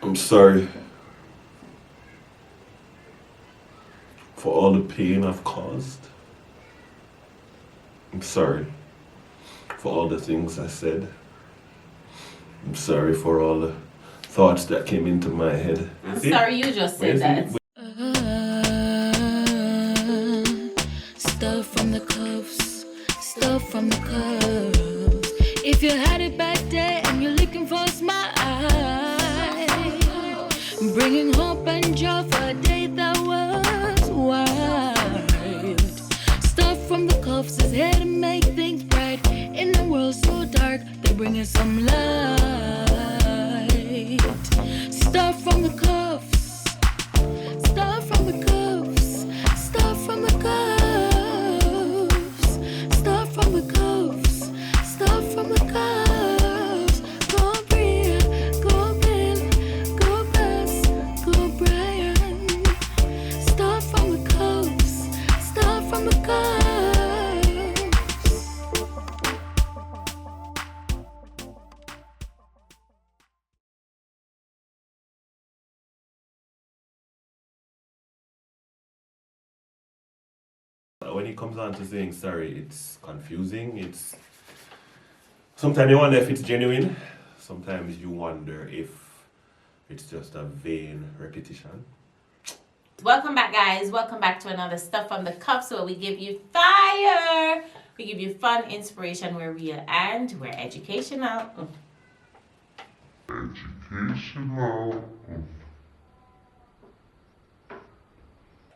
I'm sorry for all the pain I've caused. I'm sorry for all the things I said. I'm sorry for all the thoughts that came into my head. I'm sorry you just said that. Stuff from the cuffs, stuff from the cuffs. If you had it back there and you're looking for a smile, bringing hope and joy for a day that was wild. Stuff from the cuffs is here to make things bright. In a world so dark, they're bringing some light. Stuff from the cuffs, stuff from the cuffs, stuff from the cuffs, stuff from the cuffs, stuff from the cuffs. Go Bria, go Ben, go Bess, go Brian. Stuff from the cuffs, stuff from the cuffs. When it comes on to saying sorry, it's confusing. It's sometimes you wonder if it's genuine. Sometimes you wonder if it's just a vain repetition. Welcome back, guys. Welcome back to another Stuff from the Cuffs, where we give you fire. We give you fun, inspiration. We're real and we're educational.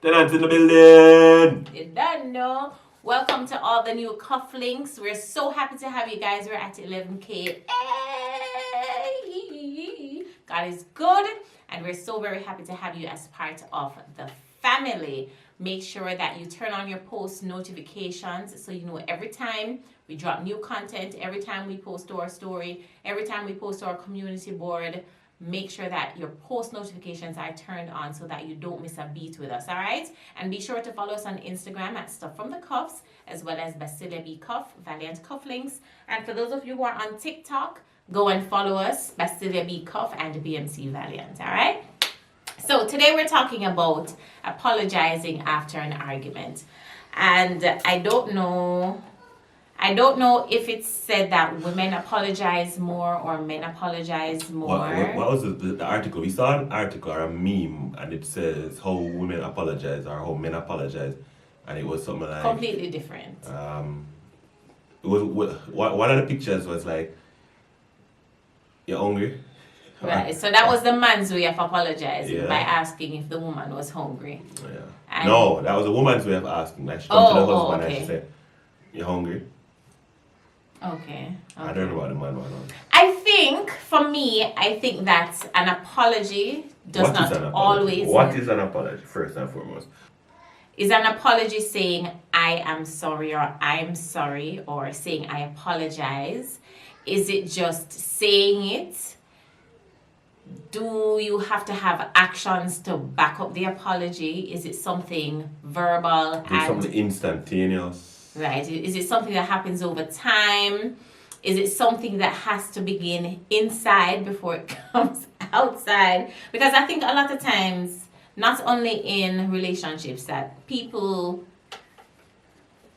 Tenants in the building! You don't know. Welcome to all the new cufflinks. We're so happy to have you guys. We're at 11K. Hey! God is good. And we're so very happy to have you as part of the family. Make sure that you turn on your post notifications so you know every time we drop new content, every time we post to our story, every time we post to our community board. Make sure that your post notifications are turned on so that you don't miss a beat with us, all right? And be sure to follow us on Instagram at StuffFromTheCuffs, as well as Basilia B Cuff, Valiant Cufflinks. And for those of you who are on TikTok, go and follow us, Basilia B Cuff and BMC Valiant, all right? So today we're talking about apologizing after an argument. And I don't know if it's said that women apologize more or men apologize more. What was the article? We saw an article or a meme, and it says how women apologize or how men apologize, and it was something like completely different. It was one of the pictures was like, "You're hungry." Right. So that was the man's way of apologizing, Yeah. by asking if the woman was hungry. Yeah. And No, that was a woman's way of asking. Like she come to the husband and okay. she said, "You're hungry." Okay. I don't know about the man one. I think, for me, I think that an apology does What is not an apology? always... What is an apology, first and foremost? Is an apology saying, I am sorry, or I'm sorry, or saying, I apologize? Is it just saying it? Do you have to have actions to back up the apology? Is it something verbal? Do something instantaneous. Right. Is it something that happens over time? Is it something that has to begin inside before it comes outside? Because I think a lot of times, not only in relationships, that people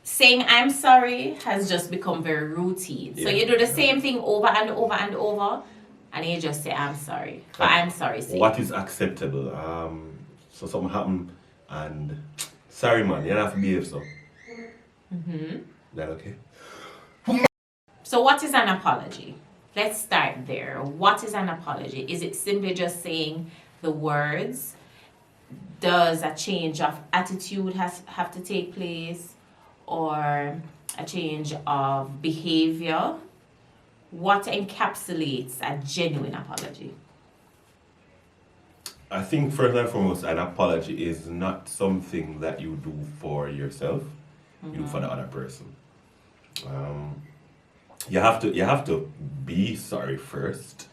saying I'm sorry has just become very routine. So you do the same thing over and over and over, and you just say I'm sorry. But I'm sorry. What is acceptable? So something happened and sorry man, you don't have to behave so. Mm-hmm. That okay? So what is an apology? Let's start there. What is an apology? Is it simply just saying the words? Does a change of attitude have to take place? Or a change of behavior? What encapsulates a genuine apology? I think first and foremost, an apology is not something that you do for yourself. You do for the other person. You have to be sorry first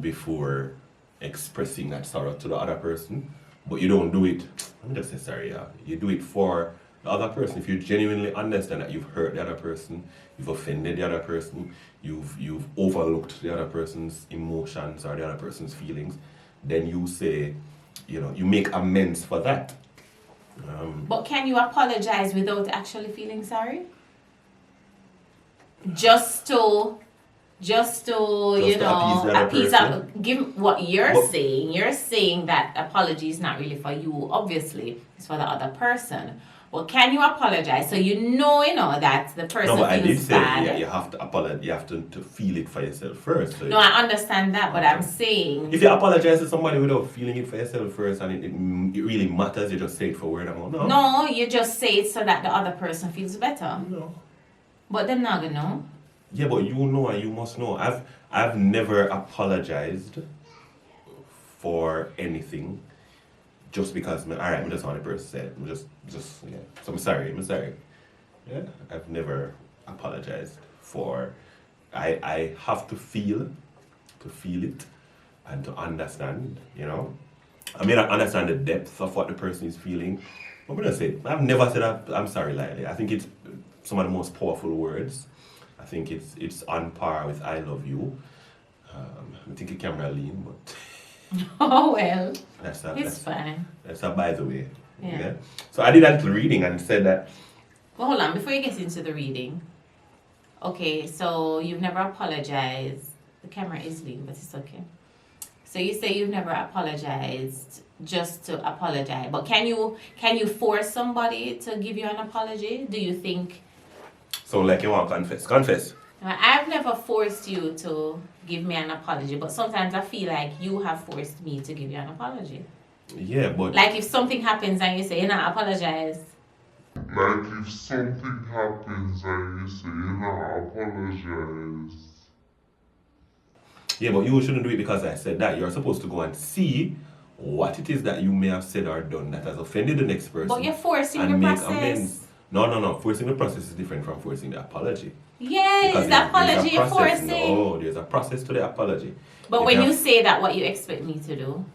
before expressing that sorrow to the other person. But you don't do it. Let me just say sorry. Yeah, you do it for the other person. If you genuinely understand that you've hurt the other person, you've offended the other person, you've overlooked the other person's emotions or the other person's feelings, then you say, you make amends for that. But can you apologize without actually feeling sorry? Just to Just to appease the other appease person? give what you're But- saying. You're saying that apology is not really for you, obviously, it's for the other person. Well, can you apologize so you know that the person No, but I did feels say bad? you have to apologize. You have to feel it for yourself first. So No, I understand that, but I'm saying if you apologize to somebody without feeling it for yourself first, and it really matters, you just say it for word of mouth. No. no, you just say it so that the other person feels better. No. But they're not gonna know. Yeah, but you know and you must know. I've never apologized for anything just because alright, I just want the person said. Yeah. So I'm sorry. Yeah. I've never apologized for I have to feel it and to understand, I may not understand the depth of what the person is feeling. But I'm gonna say I've never said I'm sorry lightly. I think it's some of the most powerful words. I think it's on par with I love you. I think the camera lean, but Oh well, that's it's fine. that's a by the way. Yeah. So I did a little reading and said that Well, hold on, before you get into the reading. Okay, so you've never apologized. The camera is lean, but it's okay. So you say you've never apologized just to apologize. But can you force somebody to give you an apology? Do you think so like you want to confess. Confess. I've never forced you to give me an apology, but sometimes I feel like you have forced me to give you an apology. Yeah, but Like if something happens and you say, apologize. Like if something happens and you say, apologize. yeah, but you shouldn't do it because I said that. You're supposed to go and see what it is that you may have said or done that has offended the next person. But you're forcing and the make process. amends. No. Forcing the process is different from forcing the apology. Yeah, Because it's the there's a apology you're process. forcing. No, there's a process to the apology. But when you have- say that, what you expect me to do?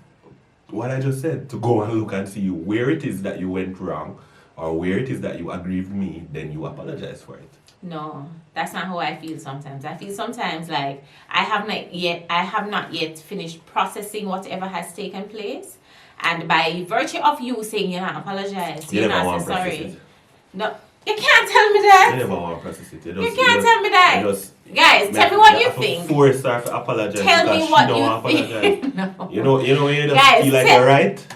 what I just said, to go and look and see where it is that you went wrong or where it is that you aggrieved me, then you apologize for it. No, that's not how I feel sometimes. I feel sometimes like I have not yet finished processing whatever has taken place. And by virtue of you saying apologize, You you're never not want to saying process sorry. it. No, you can't tell me You that. never want to process it. You can't tell me that. You just, Guys, tell me what you have to think. Force her to apologize Tell because me she what don't want to you apologize. think. No. You know, you just Guys, feel like tell- you're right.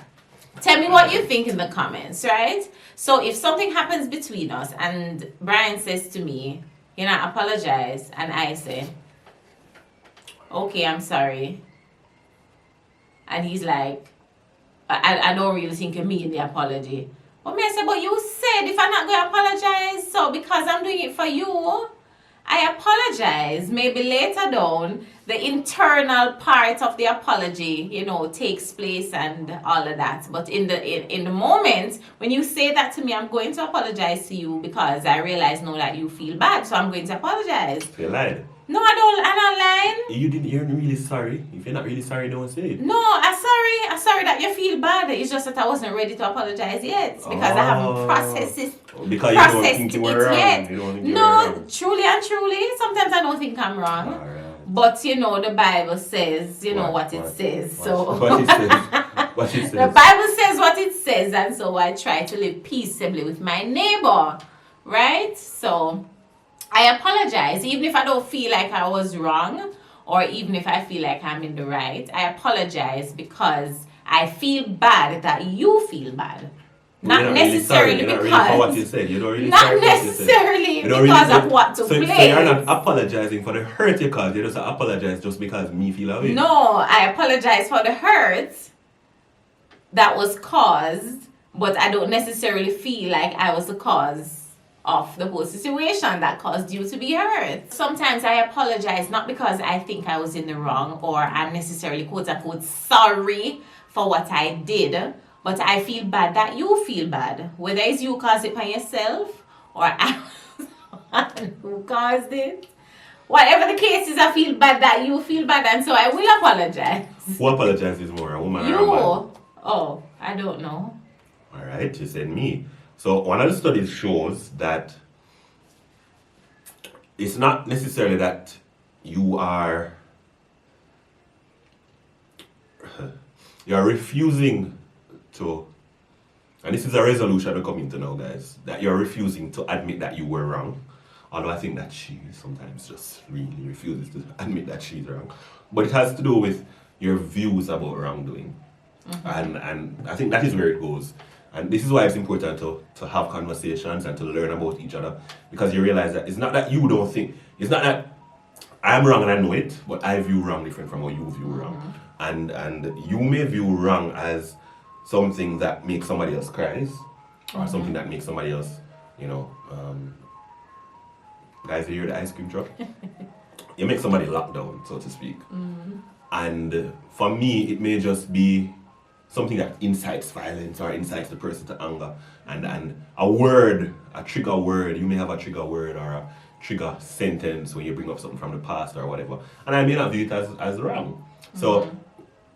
Tell me what you think in the comments, right? So if something happens between us and Brian says to me, apologize, and I say, okay, I'm sorry. And he's like, I don't really think you mean the apology. But me I say, but you said if I'm not going to apologize, so because I'm doing it for you, I apologize. Maybe later down, the internal part of the apology, takes place and all of that. But in the moment, when you say that to me, I'm going to apologize to you because I realize now that you feel bad, so I'm going to apologize. You lied. No, I don't lie. You're really sorry. If you're not really sorry, don't say it. No, I'm sorry that you feel bad. It's just that I wasn't ready to apologize yet because I haven't processed it. Because you don't processed think you it were wrong. yet. You don't think you were No, wrong. truly and truly. Sometimes I don't think I'm wrong. Alright. But the Bible says, what it says. So What it says. What it says. the Bible says what it says, and so I try to live peaceably with my neighbor. Right? So I apologize, even if I don't feel like I was wrong, or even if I feel like I'm in the right. I apologize because I feel bad that you feel bad. But Not you're really necessarily sorry. You're not because really for what you said. You don't really not sorry for what you said. necessarily You don't because really- of what took so place. you're not apologizing for the hurt you caused. You just apologize just because me feel away. No, I apologize for the hurt that was caused, but I don't necessarily feel like I was the cause of the whole situation that caused you to be hurt. Sometimes I apologize not because I think I was in the wrong or I'm necessarily quote unquote sorry for what I did, but I feel bad that you feel bad. Whether it's you caused it by yourself or I was the one who caused it. Whatever the case is, I feel bad that you feel bad, and so I will apologize. Who apologizes more, a woman You. or a man? Oh, I don't know. Alright, you said me. So one of the studies shows that it's not necessarily that you are you're refusing to, and this is a resolution to come into now, guys, that you're refusing to admit that you were wrong. Although I think that she sometimes just really refuses to admit that she's wrong. But it has to do with your views about wrongdoing. And I think that is where it goes. And this is why it's important to have conversations and to learn about each other. Because you realize that it's not that you don't think, it's not that I'm wrong and I know it, but I view wrong different from how you view wrong. And you may view wrong as something that makes somebody else cries, or something that makes somebody else, you know, guys, you hear the ice cream truck? You make somebody lock down, so to speak. And for me, it may just be something that incites violence or incites the person to anger. And a word, a trigger word, you may have a trigger word or a trigger sentence when you bring up something from the past or whatever. And I may not view it as wrong. So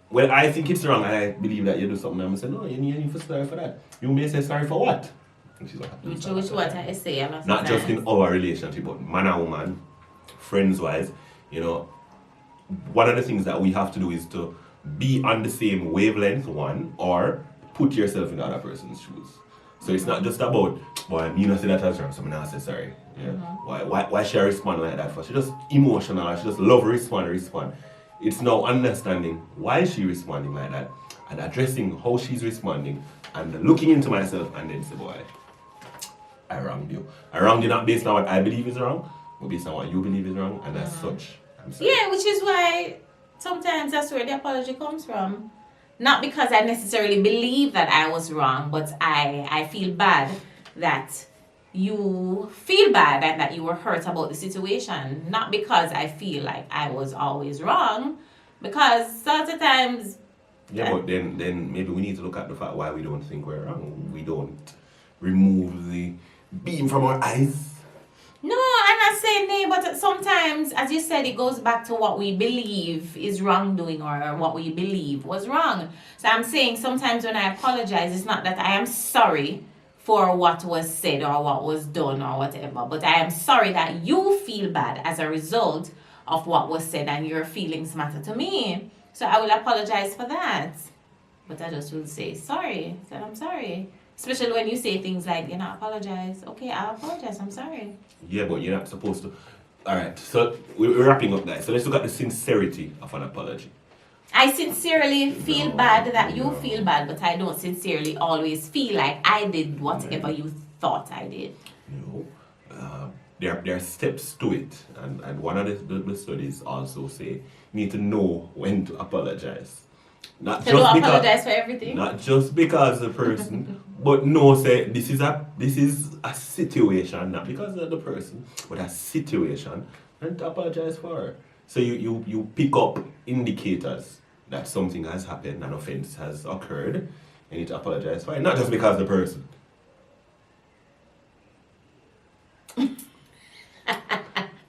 when I think it's wrong and I believe that you do something, I'm going to say, no, you need to sorry for that. You may say sorry for what? Which what I say. Not just in our relationship, but man and woman, friends-wise, you know, one of the things that we have to do is to be on the same wavelength, one, or put yourself in the other person's shoes. So it's not just about, boy, me not say that as wrong, so I'm not say sorry. Yeah. Why she respond like that for? She just emotional, she just love respond. It's now understanding why she responding like that and addressing how she's responding and looking into myself and then say, boy, I wronged you. I wronged you not based on what I believe is wrong, but based on what you believe is wrong, and as such, I'm sorry. Yeah, which is why sometimes that's where the apology comes from. Not because I necessarily believe that I was wrong, but I feel bad that you feel bad and that you were hurt about the situation. Not because I feel like I was always wrong, because lots of times... Yeah, but then maybe we need to look at the fact why we don't think we're wrong. We don't remove the beam from our eyes. No, I'm not saying nay, but sometimes, as you said, it goes back to what we believe is wrongdoing or what we believe was wrong. So I'm saying sometimes when I apologize, it's not that I am sorry for what was said or what was done or whatever, but I am sorry that you feel bad as a result of what was said and your feelings matter to me. So I will apologize for that. But I just will say sorry, that I'm sorry. Especially when you say things like, you know, apologize. Okay, I'll apologize, I'm sorry. Yeah, but you're not supposed to. Alright, so we're wrapping up, guys. So let's look at the sincerity of an apology. I sincerely feel bad that you feel bad, but I don't sincerely always feel like I did whatever you thought I did. No. There are steps to it. And one of the studies also say you need to know when to apologize. Not So just don't because, apologize for everything. not just because the person, but no, say this is a situation, not because of the person, but a situation, and to apologize for her. So you pick up indicators that something has happened, an offense has occurred, you need to apologize for it, not just because of the person.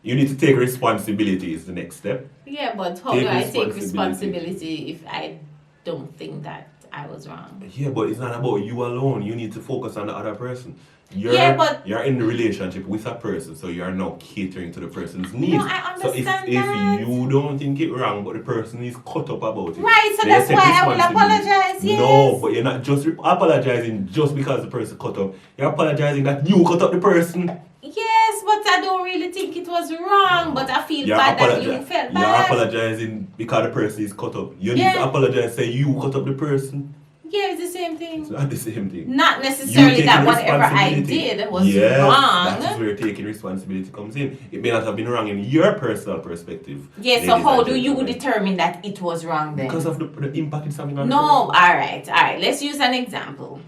You need to take responsibility is the next step. Yeah, but how Take do I take responsibility. responsibility if I don't think that I was wrong? Yeah, but it's not about you alone. You need to focus on the other person. You're in the relationship with a person, so you are now catering to the person's needs. No, I understand so that. if you don't think it wrong, but the person is cut up about it. Right, so then that's you take why I will responsibility. apologize, yes. No, but you're not just apologizing just because the person cut up. You're apologizing that you cut up the person. Yes, but I don't really think it was wrong, but I feel You're bad that you felt You're bad. apologizing because the person is cut up. You need to apologize, say you cut up the person. Yeah, it's the same thing. It's not the same thing. Not necessarily You that taking whatever I responsibility. did was Yes, wrong. that is where taking responsibility comes in. It may not have been wrong in your personal perspective. Yeah, so ladies how and do you gentlemen. determine that it was wrong then? Because of the impact it's having on No, the person. alright. Let's use an example.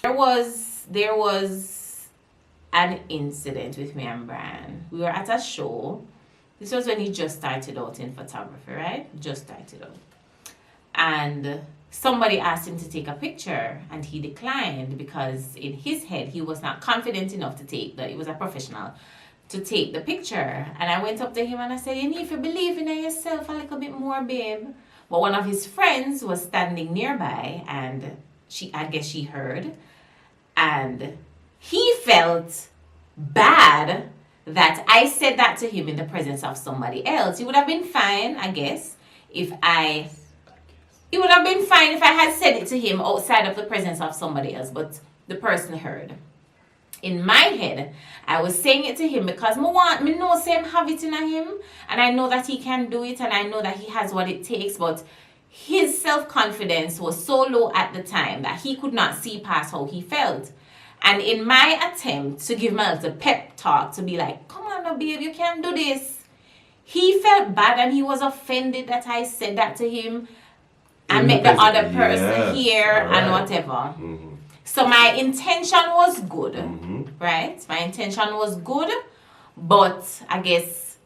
There was an incident with me and Brian. We were at a show. This was when he just started out in photography, right? Just started out. And somebody asked him to take a picture and he declined because in his head he was not confident enough to take that. He was a professional to take the picture. And I went up to him and I said, you need to believe in yourself a little bit more, babe. But one of his friends was standing nearby and I guess she heard. And he felt bad that I said that to him in the presence of somebody else. It would have been fine, I guess, if I It would have been fine if I had said it to him outside of the presence of somebody else, but the person heard. In my head, I was saying it to him because me know him have it in him, and I know that he can do it, and I know that he has what it takes, but his self-confidence was so low at the time that he could not see past how he felt. And in my attempt to give myself a pep talk to be like, come on now babe, you can do this, he felt bad and he was offended that I said that to him and make the other person hear and whatever. So my intention was good, right? My intention was good, but I guess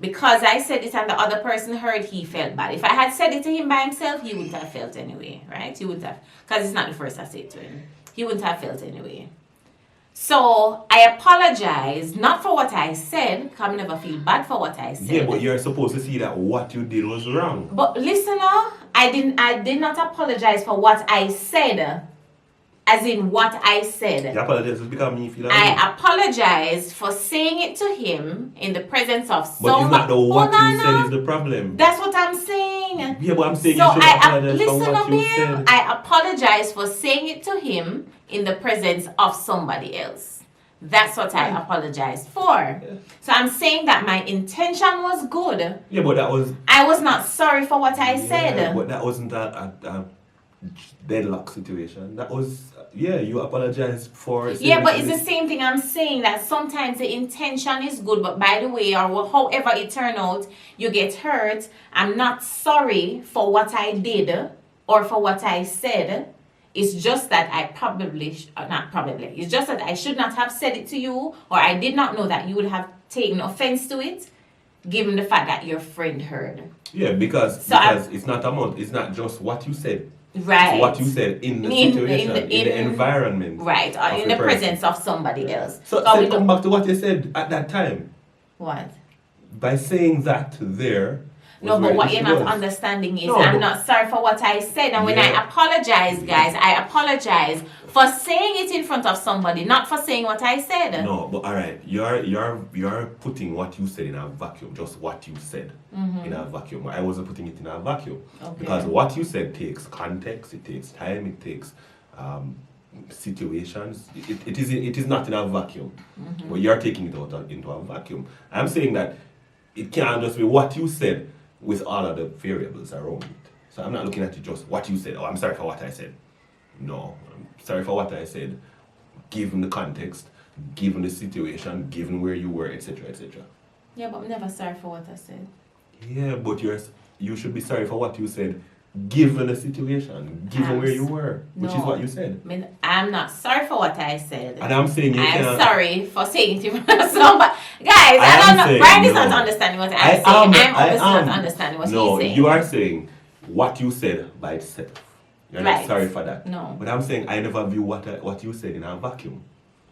because I said it and the other person heard, he felt bad. If I had said it to him by himself, he wouldn't have felt anyway, right? He wouldn't have, because it's not the first I said it to him. He wouldn't have felt anyway. So I apologize, not for what I said, because I never feel bad for what I said. Yeah, but you're supposed to see that what you did was wrong. But listener, I did not apologize for what I said. As in what I said. You apologize because me feel I apologize for saying it to him in the presence of somebody. But it's not the what you said is the problem. That's what I'm saying. Yeah, but I'm saying so you should apologize for what you said. I apologize for saying it to him in the presence of somebody else. That's what I apologized for. Yeah. So I'm saying that my intention was good. Yeah, but that was... I was not sorry for what I said. But that wasn't a deadlock situation. That was... Yeah, you apologize for... Yeah, but it's the same thing I'm saying, that sometimes the intention is good, but by the way, or however it turned out, you get hurt. I'm not sorry for what I did or for what I said. It's just that I it's just that I should not have said it to you, or I did not know that you would have taken offense to it, given the fact that your friend heard. Yeah, because it's not just what you said. Right. It's what you said in the situation, in the environment. Right, or in the presence of somebody else. So come back to what you said at that time. What? By saying that there... No, but what you're not understanding is I'm not sorry for what I said. And when I apologize, guys, I apologize for saying it in front of somebody, not for saying what I said. No, but all right, you're putting what you said in a vacuum, just what you said in a vacuum. I wasn't putting it in a vacuum. Okay. Because what you said takes context, it takes time, it takes situations. It is not in a vacuum. But you're taking it out into a vacuum. I'm saying that it can't just be what you said with all of the variables around it. So I'm not looking at it just what you said. Oh, I'm sorry for what I said. No, I'm sorry for what I said, given the context, given the situation, given where you were, etc., etc. Yeah, but I'm never sorry for what I said. Yeah, but you should be sorry for what you said, given the situation, given where you were, which is what you said. I mean, I'm not sorry for what I said. And I'm saying I'm sorry for saying it to somebody. Guys, I don't know. Brian is not understanding what I'm saying. I'm obviously not understanding what he's saying. No, you are saying what you said by itself. You're not sorry for that. No. But I'm saying I never view what you said in a vacuum.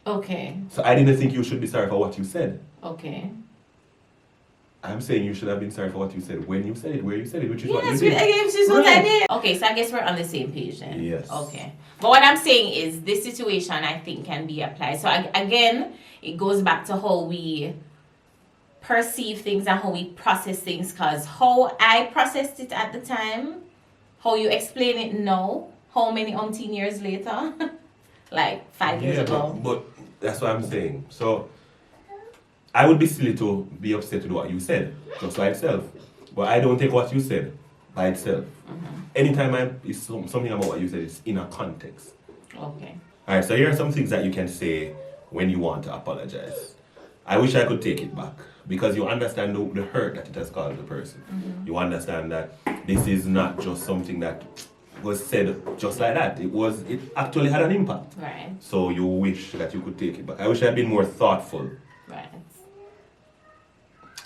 Okay. So I didn't think you should be sorry for what you said. Okay. I'm saying you should have been sorry for what you said when you said it, where you said it, which is what you did. Yes, which is what I did. Okay, so I guess we're on the same page then. Yes. Okay. But what I'm saying is this situation I think can be applied. So again, it goes back to how we perceive things and how we process things, because how I processed it at the time, how you explain it now, how many umpteen years later, like 5 years ago. But that's what I'm saying. So I would be silly to be upset with what you said, just by itself. But I don't take what you said by itself. Anytime it's something about what you said, it's in a context. Okay. Alright, so here are some things that you can say when you want to apologize. I wish I could take it back, because you understand the hurt that it has caused the person. You understand that this is not just something that was said just like that. It actually had an impact. Right. So you wish that you could take it back. I wish I had been more thoughtful. Right.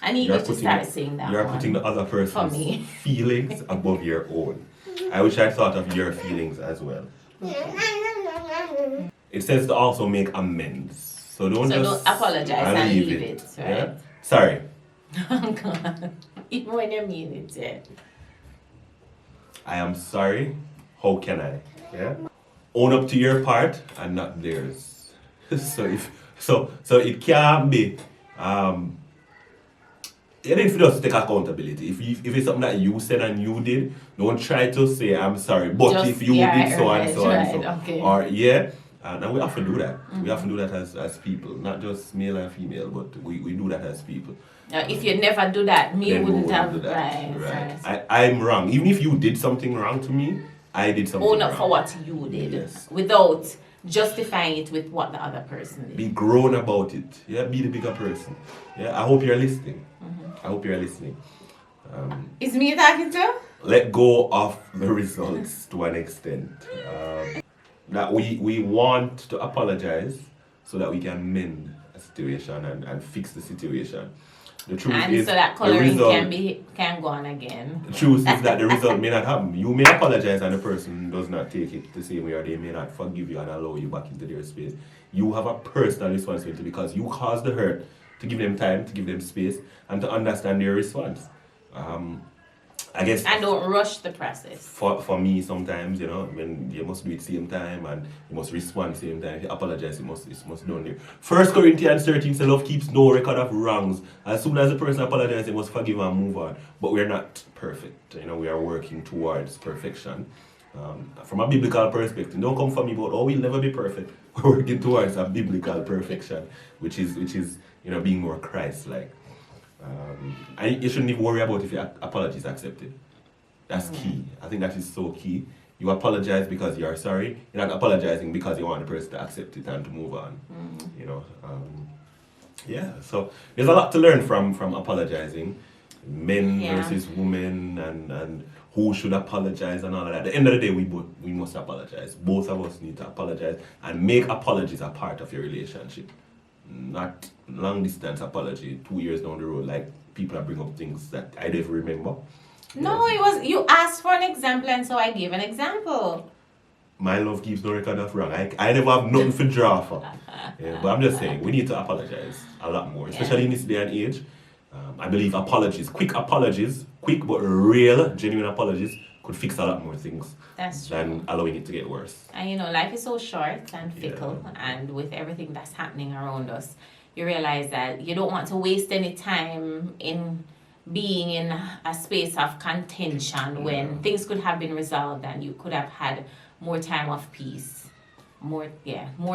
I need you to start saying that. You're putting the other person's feelings above your own. I wish I thought of your feelings as well. It says to also make amends. So don't apologize and leave it, right? Yeah? Sorry. Oh God. Even when you mean it, yeah. I am sorry. How can I? Yeah. Own up to your part and not theirs. So it can't be you need to just take accountability. If it's something that you said and you did, don't try to say I'm sorry. But Just- if you yeah, did so right, and so and so, right, okay. or and we have to do that. We have to do that as people, not just male and female, but we do that as people. If you never do that, me Then we wouldn't have. do that. Right. I'm wrong. Even if you did something wrong to me, I did something Own up wrong. for what you did, Yes. without justifying it with what the other person did. Be grown about it. Yeah, be the bigger person. Yeah, I hope you're listening. I hope you're listening. Is me talking to? Let go of the results to an extent. That we want to apologize so that we can mend a situation and fix the situation. The truth And is so that the coloring result, can go on again. the truth is that the result may not happen. You may apologize and the person does not take it the same way, or they may not forgive you and allow you back into their space. You have a personal responsibility because you caused the hurt, to give them time, to give them space, and to understand their response. I guess And don't rush the process. for me sometimes, when you must do it same time and you must respond same time. If you apologize, it must done there. 1 Corinthians 13 says love keeps no record of wrongs. As soon as the person apologizes, they must forgive and move on. But we're not perfect. We are working towards perfection. From a biblical perspective, don't come for me about we'll never be perfect. We're working towards a biblical perfection, which is being more Christ-like. And you shouldn't even worry about if your apology is accepted. That's key. I think that is so key. You apologize because you're sorry. You're not apologizing because you want the person to accept it and to move on. So there's a lot to learn from apologizing. Men versus women and who should apologize and all of that. At the end of the day, we must apologize. Both of us need to apologize and make apologies a part of your relationship. Not long distance apology 2 years down the road, like people are bring up things that I don't even remember. No, it was you asked for an example, and so I gave an example. My love keeps no record of wrong. I never have nothing to draw for. But I'm just saying, we need to apologize a lot more, especially in this day and age. I believe quick but real, genuine apologies could fix a lot more things That's true. than allowing it to get worse. And life is so short and fickle, and with everything that's happening around us, you realize that you don't want to waste any time in being in a space of contention when things could have been resolved and you could have had more time of peace. More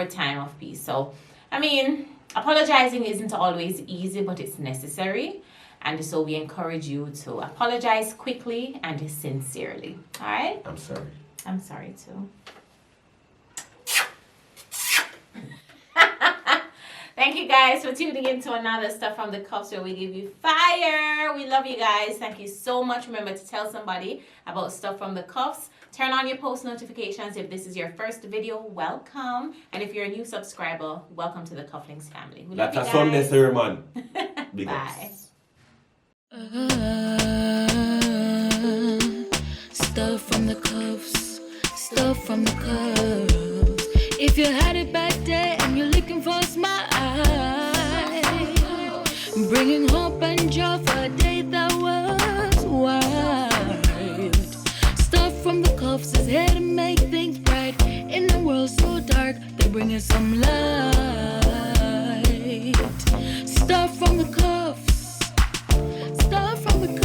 time of peace. So, apologizing isn't always easy, but it's necessary. And so we encourage you to apologize quickly and sincerely. All right? I'm sorry. I'm sorry too. Thank you guys for tuning in to another Stuff from the Cuffs where we give you fire. We love you guys. Thank you so much. Remember to tell somebody about Stuff from the Cuffs. Turn on your post notifications. If this is your first video, welcome. And if you're a new subscriber, welcome to the Cufflinks family. We love That's you a guys. Sunday sermon. Big Bye. Stuff from the cuffs, stuff from the cuffs. If you had a bad day and you're looking for a smile, bringing hope and joy for a day that was wild. Stuff from the cuffs is here to make things bright. In a world so dark, they're bringing some light. Stuff from the cuffs, stuff from the cuffs.